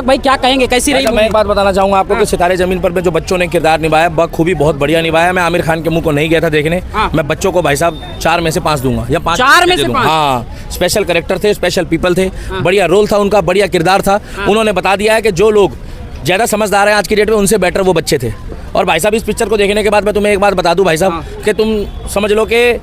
भाई क्या कहेंगे, कैसी रही? मैं एक बात बताना चाहूंगा आपको कि सितारे जमीन पर में जो बच्चों ने किरदार निभाया बखूबी बहुत बढ़िया निभाया। मैं आमिर खान के मुंह को नहीं गया था देखने। मैं बच्चों को भाई साहब 4 में से 5 दूंगा या 5 4 में से 5। हाँ, स्पेशल कैरेक्टर थे, स्पेशल पीपल थे, बढ़िया रोल था उनका, बढ़िया किरदार था। उन्होंने बता दिया है कि जो लोग ज़्यादा समझदार हैं आज की डेट में उनसे बेटर वो बच्चे थे। और भाई साहब इस पिक्चर को देखने के बाद मैं तुम्हें एक बात बता दूं भाई साहब कि तुम समझ लो कि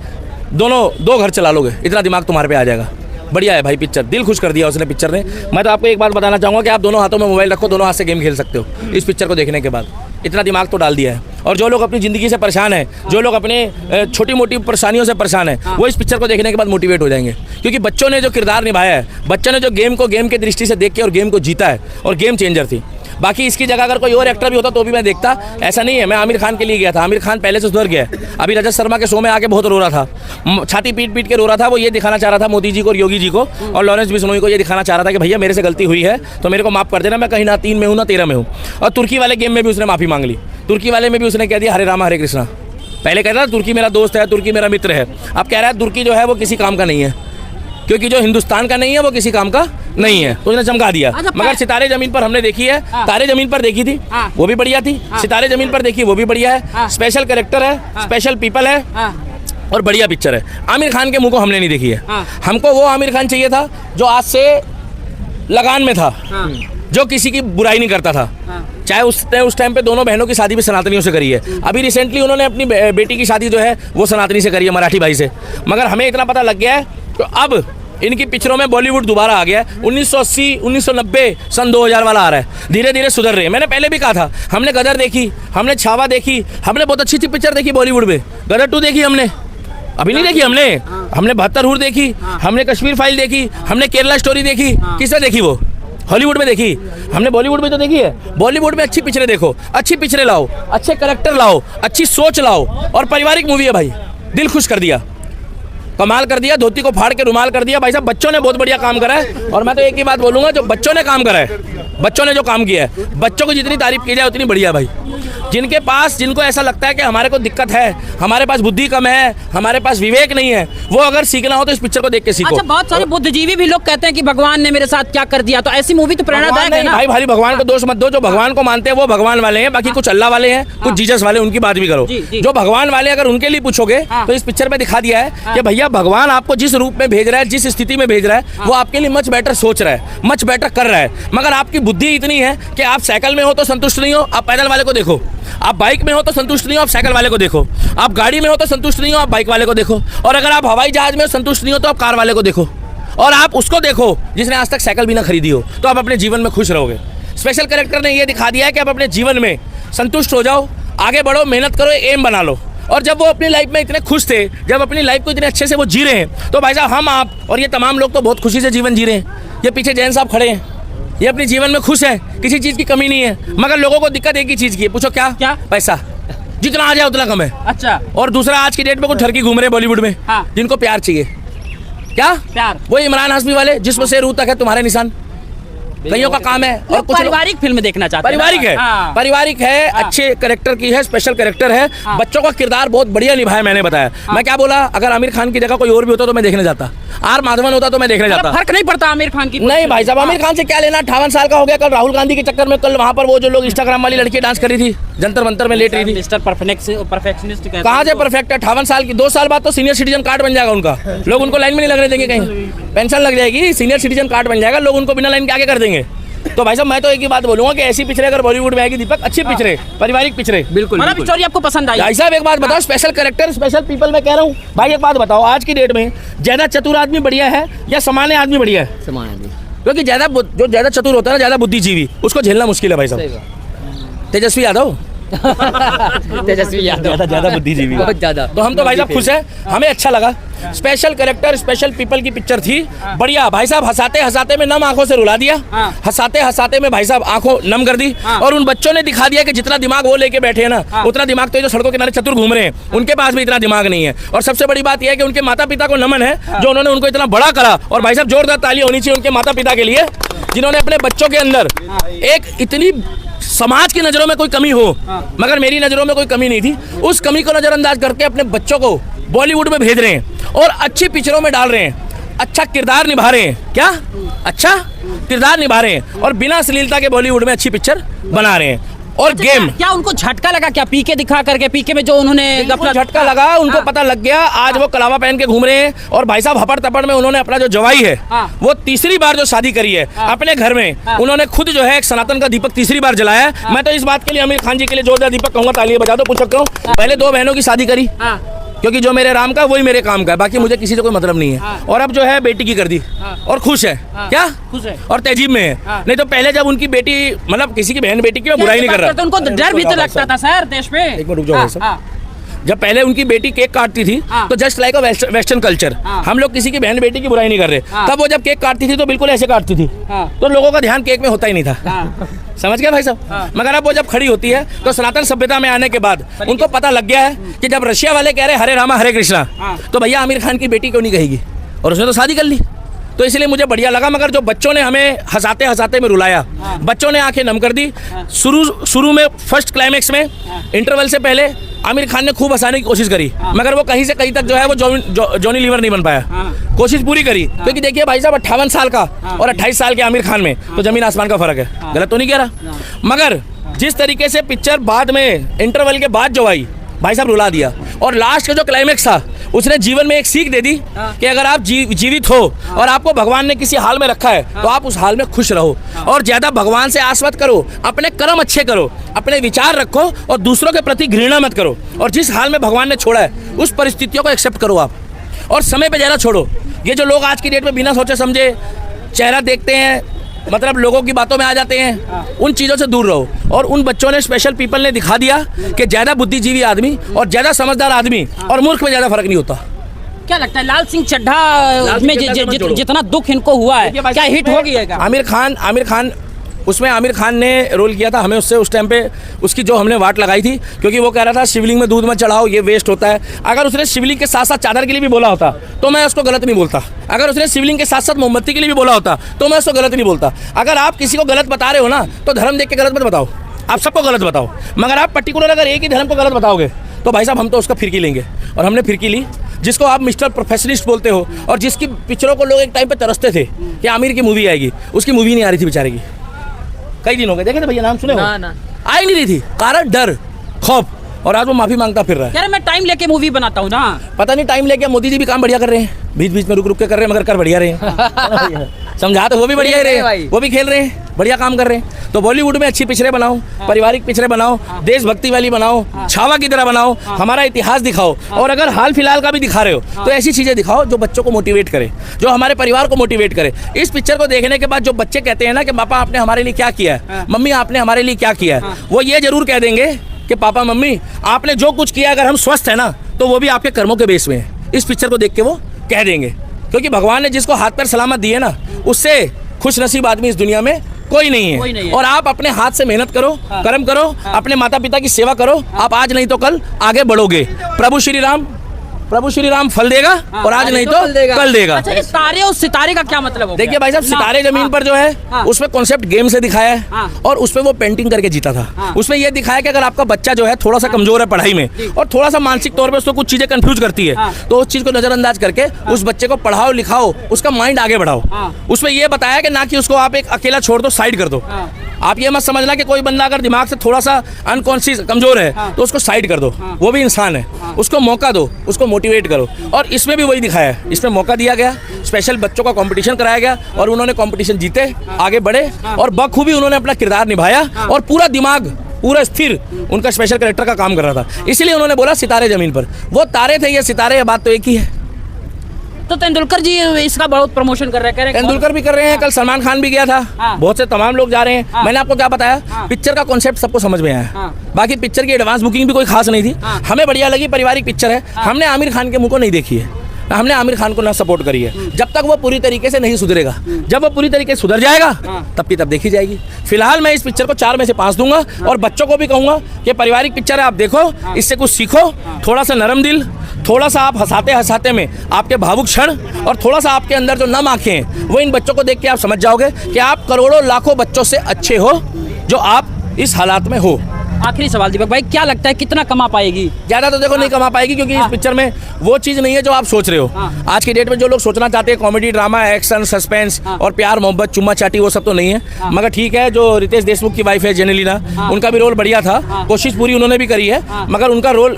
दोनों 2 घर चला लोगे, इतना दिमाग तुम्हारे पे आ जाएगा। बढ़िया है भाई पिक्चर, दिल खुश कर दिया उसने पिक्चर ने। मैं तो आपको एक बात बताना चाहूँगा कि आप दोनों हाथों में मोबाइल रखो, दोनों हाथ से गेम खेल सकते हो इस पिक्चर को देखने के बाद। इतना दिमाग तो डाल दिया है। और जो लोग अपनी ज़िंदगी से परेशान हैं, जो लोग अपने छोटी मोटी परेशानियों से परेशान हैं, वो इस पिक्चर को देखने के बाद मोटिवेट हो जाएंगे। क्योंकि बच्चों ने जो किरदार निभाया है, बच्चों ने जो गेम को गेम की दृष्टि से देख के और गेम को जीता है और गेम चेंजर थी। बाकी इसकी जगह अगर कोई और एक्टर भी होता तो भी मैं देखता, ऐसा नहीं है। मैं आमिर खान के लिए गया था, आमिर खान पहले से सुधर गया है। अभी रजत शर्मा के शो में आके बहुत रो रहा था, छाती पीट पीट के रो रहा था। वो ये दिखाना चाह रहा था मोदी जी को और योगी जी को और लॉरेंस बिश्नोई को ये दिखाना चाह रहा था कि भैया मेरे से गलती हुई है तो मेरे को माफ़ कर देना, मैं कहीं ना 3 में हूँ ना 13 में हूँ। और तुर्की वाले गेम में भी उसने माफ़ी मांग ली। तुर्की वाले में भी उसने कह दिया हरे रामा हरे कृष्णा। पहले कह रहा था तुर्की मेरा दोस्त है, तुर्की मेरा मित्र है, अब कह रहा है तुर्की जो है वो किसी काम का नहीं है, क्योंकि जो हिंदुस्तान का नहीं है वो किसी काम का नहीं है। तो उसने चमका दिया। मगर सितारे जमीन पर हमने देखी है, तारे जमीन पर देखी थी, वो भी बढ़िया थी। सितारे जमीन पर देखी वो भी बढ़िया है। स्पेशल कैरेक्टर है, स्पेशल पीपल है और बढ़िया पिक्चर है। आमिर खान के मुंह को हमने नहीं देखी है। हमको वो आमिर खान चाहिए था जो आज से लगान में था, जो किसी की बुराई नहीं करता था। चाहे उस टाइम पे दोनों बहनों की शादी भी सनातनियों से करी है। अभी रिसेंटली उन्होंने अपनी बेटी की शादी जो है वो सनातनी से करी है, मराठी भाई से। मगर हमें इतना पता लग गया है तो अब इनकी पिक्चरों में बॉलीवुड दोबारा आ गया है। 1980, 1990, सन 2000 वाला आ रहा है। धीरे धीरे सुधर रहे हैं। मैंने पहले भी कहा था, हमने गदर देखी, हमने छावा देखी, हमने बहुत अच्छी अच्छी पिक्चर देखी बॉलीवुड में। गदर 2 देखी हमने, अभी नहीं देखी हमने 72 हूर देखी, हमने कश्मीर फाइल देखी, हमने केरला स्टोरी देखी। किसने देखी? वो हॉलीवुड में देखी, हमने बॉलीवुड में तो देखी है। बॉलीवुड में अच्छी पिक्चरें देखो, अच्छी पिक्चरें लाओ, अच्छे कैरेक्टर लाओ, अच्छी सोच लाओ। और पारिवारिक मूवी है भाई, दिल खुश कर दिया, कमाल कर दिया, धोती को फाड़ के रुमाल कर दिया। भाई साहब बच्चों ने बहुत बढ़िया काम करा है। और मैं तो एक ही बात बोलूँगा, जो बच्चों ने काम करा है, बच्चों ने जो काम किया है, बच्चों को जितनी तारीफ की जाए उतनी बढ़िया भाई। जिनको ऐसा लगता है कि हमारे को दिक्कत है, हमारे पास बुद्धि कम है, हमारे पास विवेक नहीं है, वो अगर सीखना हो तो इस पिक्चर को देख के सीखो। अच्छा, बहुत सारे बुद्धिजीवी भी लोग कहते हैं कि भगवान ने मेरे साथ क्या कर दिया, तो ऐसी मूवी तो प्रेरणादायक है ना भाई भगवान को दोष मत दो। जो भगवान को मानते हैं वो भगवान वाले हैं, बाकी कुछ अल्लाह वाले हैं, कुछ जीसस वाले, उनकी बात भी करो। जो भगवान वाले अगर उनके लिए पूछोगे तो इस पिक्चर में दिखा दिया है कि भैया भगवान आपको जिस रूप में भेज रहा है, जिस स्थिति में भेज रहा है, वो आपके लिए मच बेटर सोच रहा है, मच बेटर कर रहा है। मगर आपकी बुद्धि इतनी है कि आप साइकिल में हो तो संतुष्ट नहीं हो, आप पैदल वाले को देखो। आप बाइक में हो तो संतुष्ट नहीं हो, आप साइकिल वाले को देखो। आप गाड़ी में हो तो संतुष्ट नहीं हो, आप बाइक वाले को देखो। और अगर आप हवाई जहाज में संतुष्ट नहीं हो तो आप कार वाले को देखो। और आप उसको देखो जिसने आज तक साइकिल भी ना खरीदी हो, तो आप अपने जीवन में खुश रहोगे। स्पेशल कैरेक्टर ने यह दिखा दिया है कि आप अपने जीवन में संतुष्ट हो जाओ, आगे बढ़ो, मेहनत करो, एम बना लो। और जब वो अपनी लाइफ में इतने खुश थे, जब अपनी लाइफ को इतने अच्छे से वो जी रहे हैं, तो भाई साहब हम आप और ये तमाम लोग तो बहुत खुशी से जीवन जी रहे हैं। ये पीछे जैन साहब खड़े हैं, ये अपने जीवन में खुश है, किसी चीज़ की कमी नहीं है। मगर लोगों को दिक्कत एक ही चीज़ की है, पूछो क्या? पैसा। जितना आ जाए उतना कम है। अच्छा। और दूसरा, आज की डेट में कुछ ठरकी घूम रहे बॉलीवुड में, जिनको प्यार चाहिए। क्या प्यार? वो इमरान हाशमी वाले, जिसमें से रूह तक है तुम्हारे निशान, कईयों का काम है। और कुछ पारिवारिक फिल्म देखना चाहते हैं। पारिवारिक है, पारिवारिक है, अच्छे कैरेक्टर की है, स्पेशल कैरेक्टर है। बच्चों का किरदार बहुत बढ़िया निभाया, मैंने बताया। मैं क्या बोला, अगर आमिर खान की जगह कोई और भी होता तो मैं देखने जाता, आर माधवन होता तो मैं देखने जाता। फर्क नहीं पड़ता आमिर खान की? नहीं भाई साहब, आमिर खान से क्या लेना, 58 साल का हो गया। कल राहुल गांधी के चक्कर में, कल वहाँ पर वो जो लोग इंस्टाग्राम वाली लड़की डांस कर रही थी, जंतर मंतर में लेट रही थी। मिस्टर परफेक्शनिस्ट कहाँ से परफेक्ट है? 58 साल की, 2 साल बाद तो सीनियर सिटीजन कार्ड बन जाएगा उनका। लोग उनको लाइन में नहीं लगने देंगे, कहीं पेंशन लग जाएगी, सीनियर सिटीजन कार्ड बन जाएगा, लोग उनको बिना लाइन के आगे कर देंगे। तो भाई साहब मैं तो एक ही बात बोलूंगा कि ऐसी पिक्चरें अगर बॉलीवुड में आएगी दीपक, अच्छी पिक्चरें, पारिवारिक पिक्चरें, बिल्कुल। स्टोरी आपको पसंद आई? भाई साहब एक बात बताओ, स्पेशल कैरेक्टर, स्पेशल पीपल में कह रहा हूँ भाई, एक बात बताओ, आज की डेट में ज्यादा चतुर आदमी बढ़िया है या सामान्य आदमी बढ़िया है? सामान्य आदमी। क्योंकि ज्यादा चतुर होता है ना, ज्यादा बुद्धिजीवी, उसको झेलना मुश्किल है भाई साहब। तेजस्वी यादव ज्यादा बुद्धिजीवी, बहुत ज्यादा। तो हम तो भाई साहब खुश है, हमें अच्छा लगा। स्पेशल कैरेक्टर, स्पेशल पीपल की पिक्चर थी, बढ़िया। भाई साहब हंसाते हंसाते में नम आंखों से रुला दिया, हंसाते हंसाते में भाई साहब आंखों नम कर दी। और उन बच्चों ने दिखा दिया कि जितना दिमाग वो लेके बैठे हैं ना, उतना दिमाग तो जो सड़कों किनारे चतुर घूम रहे हैं, उनके पास भी इतना दिमाग नहीं है। और सबसे बड़ी बात यह है कि उनके माता पिता को नमन है, जो उन्होंने उनको इतना बड़ा करा। और भाई साहब जोरदार ताली होनी चाहिए उनके माता पिता के लिए, जिन्होंने अपने बच्चों के अंदर एक इतनी, समाज की नजरों में कोई कमी हो, मगर मेरी नजरों में कोई कमी नहीं थी, उस कमी को नजरअंदाज करके अपने बच्चों को बॉलीवुड में भेज रहे हैं और अच्छी पिक्चरों में डाल रहे हैं, अच्छा किरदार निभा रहे हैं। क्या अच्छा किरदार निभा रहे हैं और बिना अश्लीलता के बॉलीवुड में अच्छी पिक्चर बना रहे हैं। और गेम क्या उनको झटका लगा क्या पीके दिखा करके, पीके में जो उन्होंने अपना झटका लगा, उनको पता लग गया। आज वो कलावा पहन के घूम रहे हैं और भाई साहब हपड़ तपड़ में उन्होंने अपना जो जवाई है वो तीसरी बार जो शादी करी है अपने घर में, उन्होंने खुद जो है एक सनातन का दीपक तीसरी बार जलाया है। मैं तो इस बात के लिए आमिर खान जी के लिए जोरदार दीपक कहूंगा, तालियां बजा दो। पूछ सकता हूँ, पहले 2 बहनों की शादी करी क्योंकि जो मेरे राम का वही मेरे काम का है, बाकी मुझे किसी से कोई मतलब नहीं है। और अब जो है बेटी की कर दी और खुश है। क्या खुश है और तहजीब में है। नहीं तो पहले जब उनकी बेटी मतलब किसी की बहन बेटी की मैं बुराई नहीं कर रहा, तो उनको डर भी तो लगता था सर देश में। एक मिनट रुक जाओ सर। जब पहले उनकी बेटी केक काटती थी तो just like a western culture, हम लोग किसी की बहन बेटी की बुराई नहीं कर रहे। तब वो जब केक काटती थी तो बिल्कुल ऐसे काटती थी, तो लोगों का ध्यान केक में होता ही नहीं था। समझ गया भाई साहब। मगर अब वो जब खड़ी होती है तो सनातन सभ्यता में आने के बाद उनको पता लग गया है कि जब रशिया वाले कह रहे हरे रामा हरे कृष्णा, तो भैया आमिर खान की बेटी क्यों नहीं कहेगी, और उसने तो शादी कर ली। तो इसलिए मुझे बढ़िया लगा। मगर जो बच्चों ने हमें हंसाते हंसाते में रुलाया, बच्चों ने आंखें नम कर दी। शुरू में फर्स्ट क्लाइमेक्स में इंटरवल से पहले आमिर खान ने खूब हंसाने की कोशिश करी, मगर वो कहीं से कहीं तक जो है वो जॉनी लीवर नहीं बन पाया। कोशिश पूरी करी, क्योंकि देखिए भाई साहब 58 साल का और 28 साल के आमिर खान में तो जमीन आसमान का फर्क है। गलत तो नहीं कह रहा। मगर जिस तरीके से पिक्चर बाद में इंटरवल के बाद जो आई, भाई साहब रुला दिया। और लास्ट का जो क्लाइमेक्स था उसने जीवन में एक सीख दे दी कि अगर आप जीवित हो और आपको भगवान ने किसी हाल में रखा है तो आप उस हाल में खुश रहो और ज्यादा भगवान से आस मत करो, अपने कर्म अच्छे करो, अपने विचार रखो और दूसरों के प्रति घृणा मत करो। और जिस हाल में भगवान ने छोड़ा है उस परिस्थितियों को एक्सेप्ट करो आप, और समय पे ज्यादा छोड़ो। ये जो लोग आज की डेट में बिना सोचे समझे चेहरा देखते हैं, मतलब लोगों की बातों में आ जाते हैं, उन चीज़ों से दूर रहो। और उन बच्चों ने, स्पेशल पीपल ने दिखा दिया कि ज़्यादा बुद्धिजीवी आदमी और ज़्यादा समझदार आदमी और मूर्ख में ज़्यादा फर्क नहीं होता। क्या लगता है लाल सिंह चड्ढा में जितना दुख इनको हुआ है क्या हिट हो गया? आमिर खान उसमें आमिर खान ने रोल किया था। हमें उससे उस टाइम पे उसकी जो हमने वाट लगाई थी, क्योंकि वो कह रहा था शिवलिंग में दूध मत चढ़ाओ, ये वेस्ट होता है। अगर उसने शिवलिंग के साथ साथ चादर के लिए भी बोला होता तो मैं उसको गलत नहीं बोलता। अगर उसने शिवलिंग के साथ साथ मोमबत्ती के लिए भी बोला होता तो मैं उसको गलत नहीं बोलता। अगर आप किसी को गलत बता रहे हो ना तो धर्म देख के गलत मत बताओ, आप सबको गलत बताओ। मगर आप पर्टिकुलर अगर एक ही धर्म को गलत बताओगे तो भाई साहब हम तो उसका फिरकी लेंगे। और हमने फिरकी ली, जिसको आप मिस्टर प्रोफेशनलिस्ट बोलते हो, और जिसकी पिक्चरों को लोग एक टाइम पे तरसते थे कि आमिर की मूवी आएगी, उसकी मूवी नहीं आ रही थी बेचारे की। कई दिन हो गए, देखे थे भैया, नाम सुने हो? ना। आई नहीं रही थी, कारण डर खौफ, और आज वो माफी मांगता फिर रहा है। यार मैं टाइम लेके मूवी बनाता हूँ ना। पता नहीं टाइम लेके मोदी जी भी काम बढ़िया कर रहे हैं, बीच बीच में रुक रुक के कर रहे हैं, मगर कर बढ़िया रहे हैं। समझा तो वो भी बढ़िया ही रहे, वो भी खेल रहे हैं, बढ़िया काम कर रहे हैं। तो बॉलीवुड में अच्छी पिक्चरें बनाओ, पारिवारिक पिक्चरें बनाओ, देशभक्ति वाली बनाओ, छावा की तरह बनाओ, हमारा इतिहास दिखाओ। और अगर हाल फिलहाल का भी दिखा रहे हो तो ऐसी चीजें दिखाओ जो बच्चों को मोटिवेट करे, जो हमारे परिवार को मोटिवेट करे। इस पिक्चर को देखने के बाद जो बच्चे कहते हैं ना कि पापा आपने हमारे लिए क्या किया है, मम्मी आपने हमारे लिए क्या किया है, वो ये जरूर कह देंगे कि पापा मम्मी आपने जो कुछ किया, अगर हम स्वस्थ है ना तो वो भी आपके कर्मों के बेस में है। इस पिक्चर को देख के वो कह देंगे, क्योंकि भगवान ने जिसको हाथ पैर सलामत दिए ना, उससे खुश नसीब आदमी इस दुनिया में कोई नहीं है। और आप अपने हाथ से मेहनत करो, कर्म करो, अपने माता पिता की सेवा करो, आप आज नहीं तो कल आगे बढ़ोगे। प्रभु श्री राम फल देगा और आज नहीं तो कल देगा। अच्छा, ये तारे और सितारे का क्या मतलब हो? देखिए भाई साहब, सितारे जमीन पर जो है उसमें कॉन्सेप्ट गेम से दिखाया है, और उसमें वो पेंटिंग करके जीता था। उसमें ये दिखाया कि अगर आपका बच्चा जो है थोड़ा सा कमजोर है पढ़ाई में और थोड़ा सा मानसिक तौर पे उसको कुछ चीजें कंफ्यूज करती है, तो उस चीज को नजरअंदाज करके उस बच्चे को पढ़ाओ लिखाओ, उसका माइंड आगे बढ़ाओ। उसमें ये बताया कि ना कि उसको आप एक अकेला छोड़ दो, साइड कर दो। आप ये मत समझना कि कोई बंदा अगर दिमाग से थोड़ा सा अनकॉन्शियस कमजोर है तो उसको साइड कर दो, वो भी इंसान है, उसको मौका दो, उसको मोटिवेट करो। और इसमें भी वही दिखाया है, इसमें मौका दिया गया, स्पेशल बच्चों का कंपटीशन कराया गया और उन्होंने कंपटीशन जीते, आगे बढ़े और बखूबी उन्होंने अपना किरदार निभाया और पूरा दिमाग पूरा स्थिर उनका स्पेशल कैरेक्टर का काम कर रहा था। इसलिए उन्होंने बोला सितारे जमीन पर। वो तारे थे, ये सितारे, बात तो एक ही है। तो तेंदुलकर जी इसका बहुत प्रमोशन कर रहे हैं, तेंदुलकर भी कर रहे हैं, कल सलमान खान भी गया था, बहुत से तमाम लोग जा रहे हैं। मैंने आपको क्या बताया, पिक्चर का कॉन्सेप्ट सबको समझ में आया। बाकी पिक्चर की एडवांस बुकिंग भी कोई खास नहीं थी, हमें बढ़िया लगी, पारिवारिक पिक्चर है। हमने आमिर खान के मुंह को नहीं देखी है, हमने आमिर खान को ना सपोर्ट करी है, जब तक वो पूरी तरीके से नहीं सुधरेगा। जब वो पूरी तरीके से सुधर जाएगा तब की तब देखी जाएगी। फिलहाल मैं इस पिक्चर को 4 में से 5 दूंगा और बच्चों को भी कहूंगा कि पारिवारिक पिक्चर है, आप देखो, इससे कुछ सीखो, थोड़ा सा नरम दिल, थोड़ा सा आप हंसाते हंसाते में आपके भावुक क्षण और थोड़ा सा आपके अंदर जो नम आंखें हैं वो इन बच्चों को देख के आप समझ जाओगे कि आप करोड़ों लाखों बच्चों से अच्छे हो जो आप इस हालात में हो। आखिरी सवाल दीपक भाई, क्या लगता है कितना कमा पाएगी? ज्यादा तो देखो नहीं कमा पाएगी, क्योंकि इस पिक्चर में वो चीज नहीं है जो आप सोच रहे हो। आज की डेट में जो लोग सोचना चाहते हैं कॉमेडी, ड्रामा, एक्शन, सस्पेंस और प्यार मोहब्बत, चुम्मा चाटी, वो सब तो नहीं है। मगर ठीक है, जो रितेश देशमुख की वाइफ है जेनेलिना, उनका भी रोल बढ़िया था, कोशिश पूरी उन्होंने भी करी है, मगर उनका रोल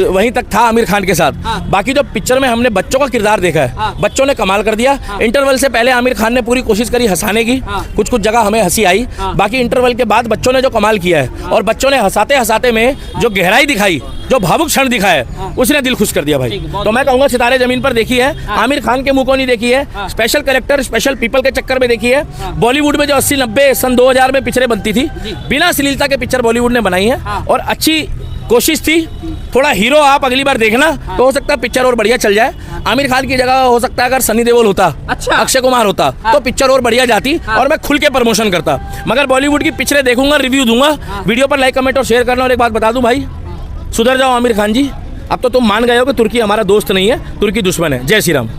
वहीं तक था आमिर खान के साथ। बाकी जो पिक्चर में हमने बच्चों का किरदार देखा है, बच्चों ने कमाल कर दिया। इंटरवल से पहले आमिर खान ने पूरी कोशिश करी हंसाने की, कुछ कुछ जगह हमें हंसी आई, बाकी इंटरवल के बाद बच्चों ने जो कमाल किया है, और बच्चों ने हंसाते हंसाते में जो गहराई दिखाई, जो भावुक क्षण दिखाया, उसने दिल खुश कर दिया भाई। तो मैं कहूंगा सितारे जमीन पर देखी है, आमिर खान के मुंह को नहीं देखी है, स्पेशल कैरेक्टर, स्पेशल पीपल के चक्कर में देखी है। बॉलीवुड में जो 80-90 सन 2000 में पिक्चरें बनती थी, बिना अश्लीलता के पिक्चर बॉलीवुड ने बनाई है, और अच्छी कोशिश थी। थोड़ा हीरो आप अगली बार देखना, तो हो सकता है पिक्चर और बढ़िया चल जाए। आमिर खान की जगह हो सकता है अगर सनी देओल होता, अच्छा, अक्षय कुमार होता, तो पिक्चर और बढ़िया जाती, और मैं खुल के प्रमोशन करता। मगर बॉलीवुड की पिक्चरें देखूंगा, रिव्यू दूंगा। वीडियो पर लाइक, कमेंट और शेयर करना। और एक बात बता दूं भाई, सुधर जाओ आमिर खान जी, अब तो तुम मान गए हो कि तुर्की हमारा दोस्त नहीं है, तुर्की दुश्मन है। जय श्री राम।